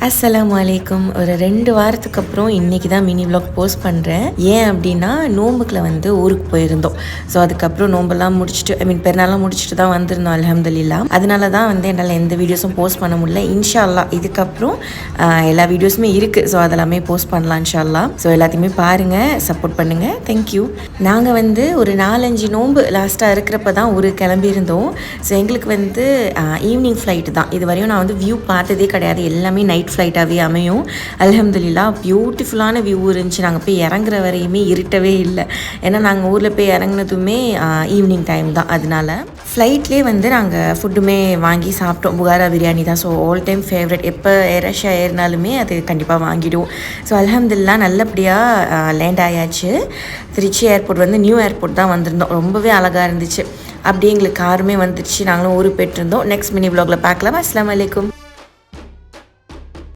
அஸ்ஸலாமு அலைக்கும். ஒரு 2 வாரத்துக்கு அப்புறம் இன்றைக்கி தான் மினி விலாக் போஸ்ட் பண்ணுறேன். ஏன் அப்படின்னா நோம்புக்கில் வந்து ஊருக்கு போயிருந்தோம். ஸோ அதுக்கப்புறம் நோம்பெல்லாம் முடிச்சுட்டு பெருநாளாக முடிச்சுட்டு தான் வந்திருந்தோம் அல்ஹம்துலில்லாஹ். அதனால தான் வந்து என்னால் எந்த வீடியோஸும் போஸ்ட் பண்ண முடியல. இன்ஷா அல்லாஹ் இதுக்கப்புறம் எல்லா வீடியோஸுமே இருக்குது. ஸோ அதெல்லாமே போஸ்ட் பண்ணலாம் இன்ஷா அல்லாஹ். ஸோ எல்லாத்தையுமே பாருங்கள், சப்போர்ட் பண்ணுங்கள். தேங்க்யூ. நாங்கள் வந்து ஒரு 4-5 நோம்பு லாஸ்ட்டாக இருக்கிறப்ப தான் ஊருக்கு கிளம்பியிருந்தோம். ஸோ எங்களுக்கு வந்து ஈவினிங் ஃப்ளைட்டு தான். இது வரையும் நான் வந்து வியூ பார்த்ததே கிடையாது. எல்லாமே நைட் ஃப்ளைட்டாகவே அமையும். அல்ஹம்துலில்லாஹ் பியூட்டிஃபுல்லான வியூ இருந்துச்சு. நாங்கள் போய் இறங்குற வரையுமே இருட்டவே இல்லை. ஏன்னா நாங்கள் ஊரில் போய் இறங்குனதுமே ஈவினிங் டைம் தான். அதனால ஃப்ளைட்லேயே வந்து நாங்கள் ஃபுட்டுமே வாங்கி சாப்பிட்டோம். புகாரா பிரியாணி தான். So all time favourite. எப்போ ரஷ்யா ஏறினாலுமே அது கண்டிப்பாக வாங்கிடுவோம். ஸோ அல்ஹம்துலில்லாஹ் நல்லபடியாக லேண்ட் ஆயாச்சு. திருச்சி ஏர்போர்ட் வந்து நியூ ஏர்போர்ட் தான் வந்திருந்தோம். ரொம்பவே அழகாக இருந்துச்சு. அப்படியே எங்களுக்கு காருமே வந்துடுச்சு. நாங்களும் ஊருக்கு போய்ட்டு இருந்தோம். நெக்ஸ்ட் மினி விலாகில் பார்க்கலாம். அஸ்ஸலாமு அலைக்கும்.